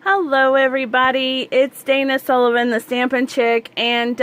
Hello everybody, it's Dana Sullivan, the Stampin' Chick, and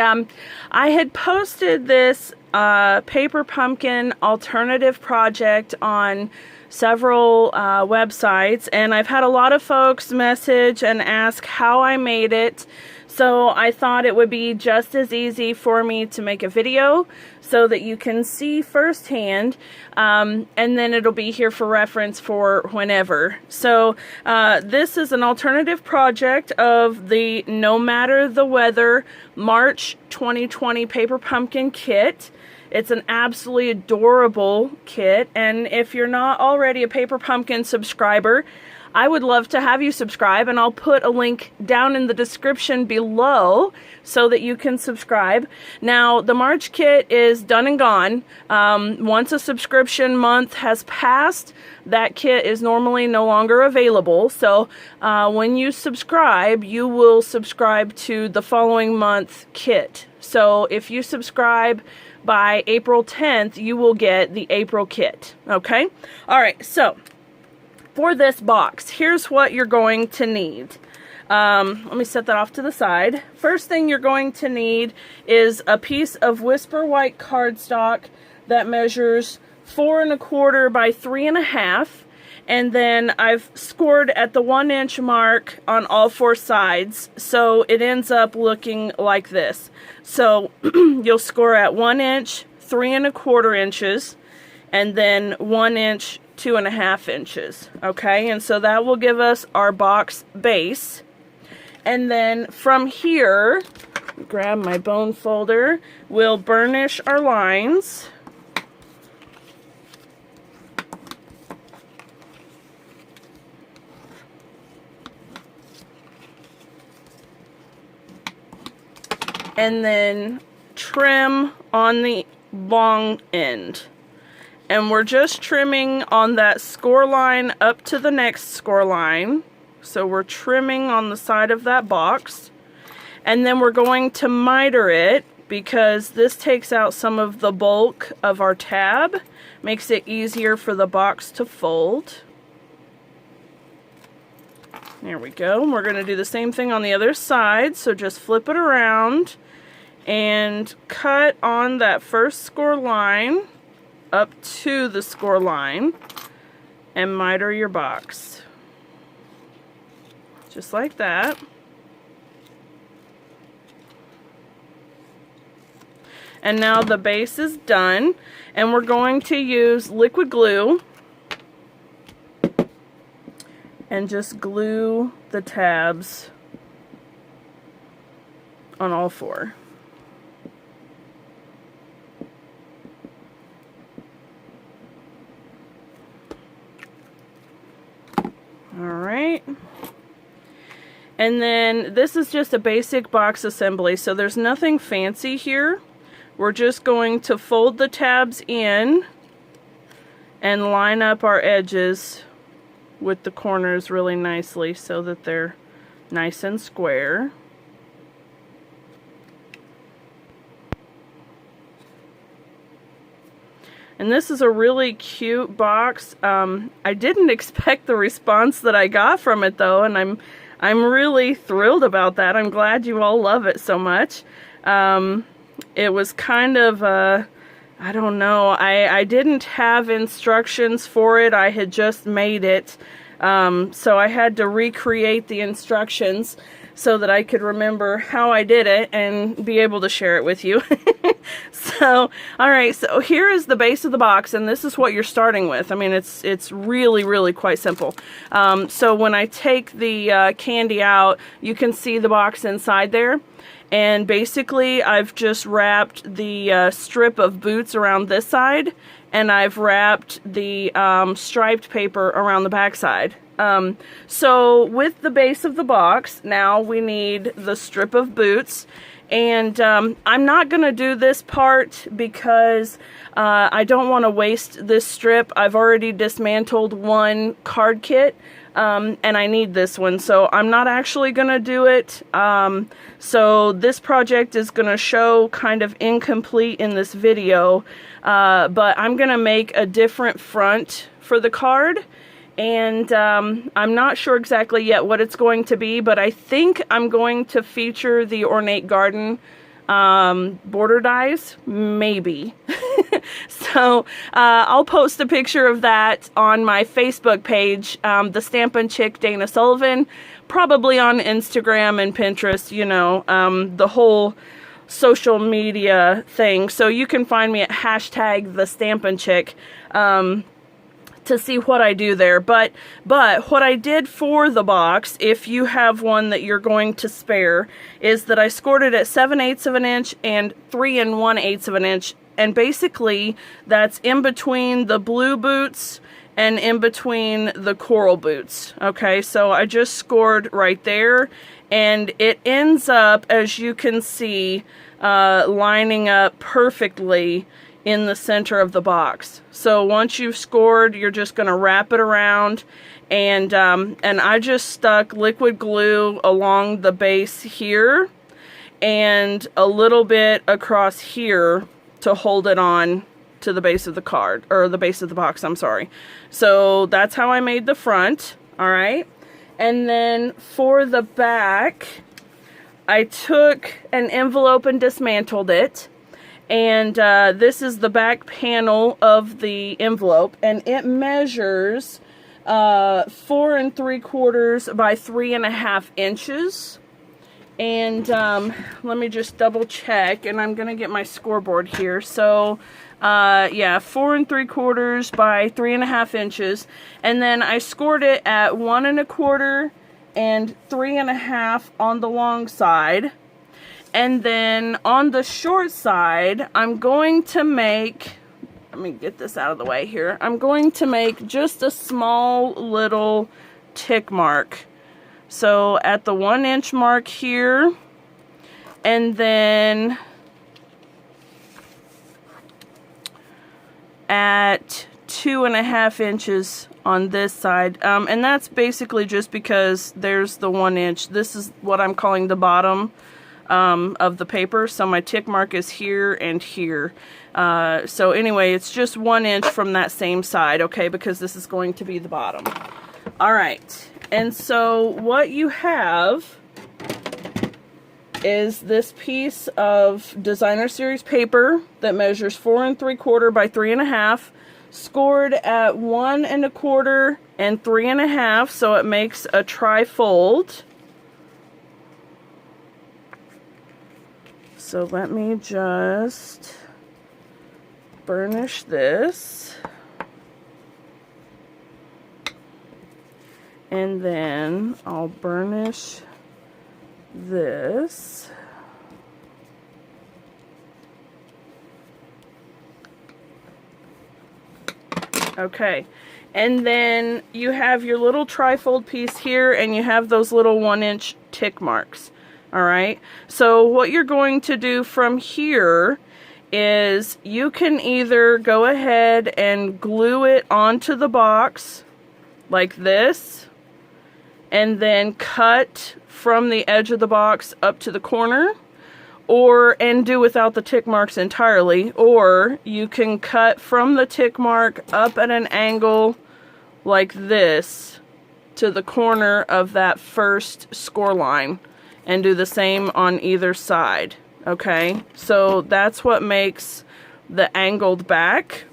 I had posted this paper pumpkin alternative project on several websites, and I've had a lot of folks message and ask how I made it. So I thought it would be just as easy for me to make a video so that you can see firsthand, and then it'll be here for reference for whenever. So this is an alternative project of the No Matter the Weather March 2020 Paper Pumpkin Kit. It's an absolutely adorable kit, and if you're not already a Paper Pumpkin subscriber, I would love to have you subscribe, and I'll put a link down in the description below so that you can subscribe. Now, the March kit is done and gone. Once a subscription month has passed, that kit is normally no longer available. So when you subscribe, you will subscribe to the following month kit. So if you subscribe by April 10th, you will get the April kit. Okay? All right, so for this box, here's what you're going to need. Let me set that off to the side. First thing you're going to need is a piece of Whisper White cardstock that measures 4 1/4 by 3 1/2, and then I've scored at the 1 inch mark on all 4 sides, so it ends up looking like this. So you'll score at 1 inch, 3 1/4 inches, and then 1 inch, 2 1/2 inches. Okay, and so that will give us our box base. And then from here, grab my bone folder, we'll burnish our lines. And then trim on the long end. And we're just trimming on that score line up to the next score line. So we're trimming on the side of that box. And then we're going to miter it because this takes out some of the bulk of our tab. Makes it easier for the box to fold. There we go. We're going to do the same thing on the other side. So just flip it around and cut on that first score line up to the score line and miter your box. Just like that. And now the base is done, and we're going to use liquid glue and just glue the tabs on all 4. Alright, and then this is just a basic box assembly, so there's nothing fancy here. We're just going to fold the tabs in and line up our edges with the corners really nicely so that they're nice and square. And this is a really cute box. I didn't expect the response that I got from it though, and I'm really thrilled about that. I'm glad you all love it so much. It was kind of I don't know, I didn't have instructions for it. I had just made it. So I had to recreate the instructions so that I could remember how I did it and be able to share it with you. So, alright, so here is the base of the box, and this is what you're starting with. I mean, it's really quite simple. So when I take the candy out, you can see the box inside there. And basically, I've just wrapped the strip of boots around this side, and I've wrapped the striped paper around the back side. So with the base of the box, now we need the strip of boots. And I'm not going to do this part because I don't want to waste this strip. I've already dismantled one card kit, and I need this one, so I'm not actually going to do it. So this project is going to show kind of incomplete in this video, but I'm going to make a different front for the card, And I'm not sure exactly yet what it's going to be, but I think I'm going to feature the Ornate Garden border dies, maybe. So I'll post a picture of that on my Facebook page, the Stampin' Chick Dana Sullivan, probably on Instagram and Pinterest, you know, the whole social media thing. So you can find me at hashtag the Stampin' Chick to see what I do there. But what I did for the box, if you have one that you're going to spare, is that I scored it at 7/8 of an inch and 3 1/8 of an inch. And basically, that's in between the blue boots and in between the coral boots. Okay, so I just scored right there, and it ends up, as you can see, lining up perfectly in the center of the box. So once you've scored, you're just going to wrap it around, and I just stuck liquid glue along the base here and a little bit across here to hold it on to the base of the card, or the base of the box, I'm sorry. So that's how I made the front, all right? And then for the back, I took an envelope and dismantled it. And this is the back panel of the envelope, and it measures 4 3/4 by 3 1/2 inches. And let me just double check, and I'm gonna get my scoreboard here. So yeah, 4 3/4 by 3 1/2 inches, and then I scored it at 1 1/4 and 3 1/2 on the long side. And then on the short side, I'm going to make, let me get this out of the way here. I'm going to make just a small little tick mark. So at the 1 inch mark here, and then at 2 1/2 inches on this side. And that's basically just because there's the 1 inch. This is what I'm calling the bottom of the paper, so my tick mark is here and here. So anyway, it's just 1 inch from that same side, okay, because this is going to be the bottom. All right, and so what you have is this piece of designer series paper that measures 4 3/4 by 3 1/2, scored at 1 1/4 and 3 1/2, so it makes a tri-fold. So let me just burnish this, and then I'll burnish this. Okay, and then you have your little tri-fold piece here, and you have those little 1 inch tick marks. Alright, so what you're going to do from here is you can either go ahead and glue it onto the box like this, and then cut from the edge of the box up to the corner, and do without the tick marks entirely, or you can cut from the tick mark up at an angle like this to the corner of that first score line, and do the same on either side. Okay, so that's what makes the angled back.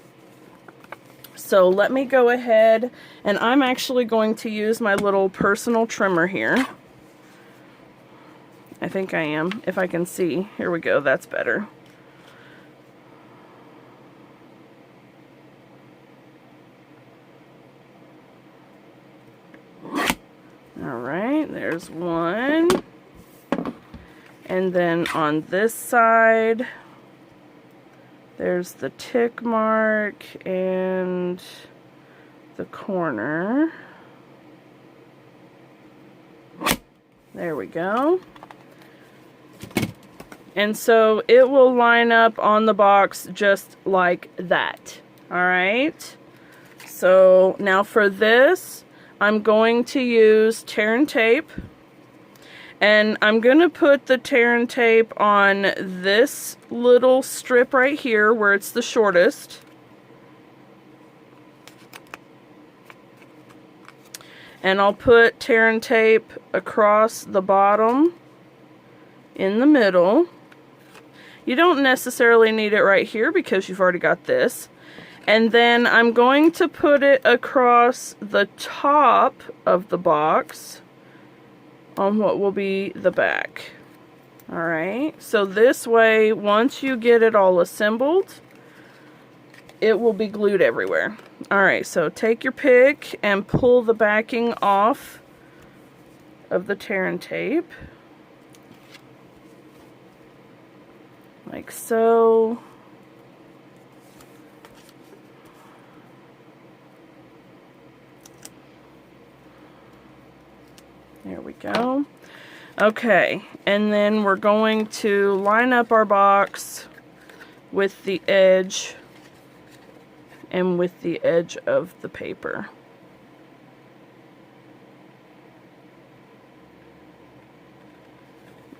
So let me go ahead, and I'm actually going to use my little personal trimmer here. I think I am, if I can see. Here we go, that's better. Alright, there's one. And then on this side, there's the tick mark and the corner. There we go. And so it will line up on the box just like that. Alright? So now for this, I'm going to use tear and tape. And I'm going to put the tear and tape on this little strip right here where it's the shortest. And I'll put tear and tape across the bottom in the middle. You don't necessarily need it right here because you've already got this. And then I'm going to put it across the top of the box on what will be the back. Alright, so this way, once you get it all assembled, it will be glued everywhere. Alright, so take your pick and pull the backing off of the tear and tape. Like so. There we go. Okay, and then we're going to line up our box with the edge and with the edge of the paper.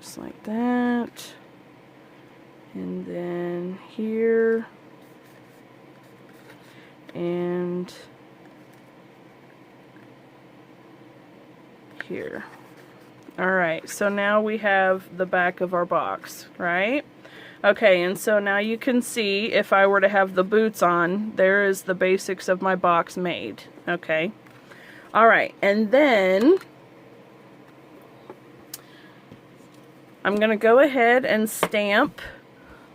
Just like that. And then here. And here. Alright, so now we have the back of our box, right? Okay, and so now you can see if I were to have the boots on, there is the basics of my box made, okay? Alright, and then I'm going to go ahead and stamp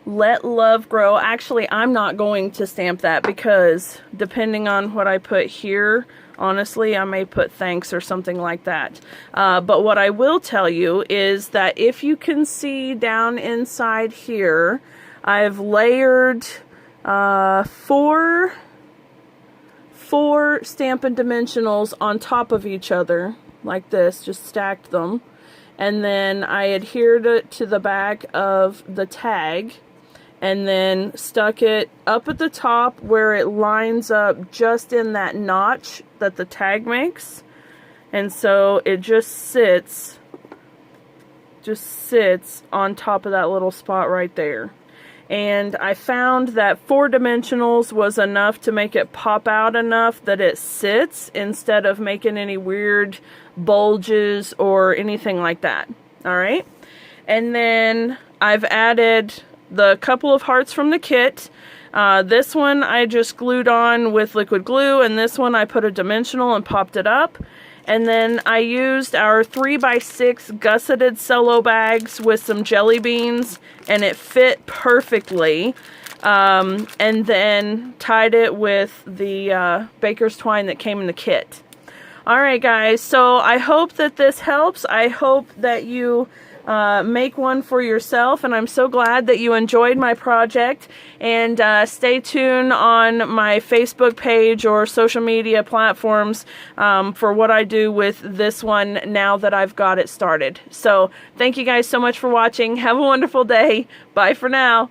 Let Love Grow. Actually, I'm not going to stamp that because depending on what I put here, honestly, I may put thanks or something like that. But what I will tell you is that if you can see down inside here, I've layered four Stampin' Dimensionals on top of each other, like this, just stacked them. And then I adhered it to the back of the tag, and then stuck it up at the top where it lines up just in that notch that the tag makes. And so it just sits on top of that little spot right there. And I found that 4 dimensionals was enough to make it pop out enough that it sits instead of making any weird bulges or anything like that. Alright? And then I've added the couple of hearts from the kit. This one I just glued on with liquid glue, and this one I put a dimensional and popped it up. And then I used our 3x6 gusseted cello bags with some jelly beans, and it fit perfectly. And then tied it with the baker's twine that came in the kit. Alright guys, so I hope that this helps. I hope that you make one for yourself, and I'm so glad that you enjoyed my project. And stay tuned on my Facebook page or social media platforms for what I do with this one now that I've got it started. So thank you guys so much for watching. Have a wonderful day. Bye for now.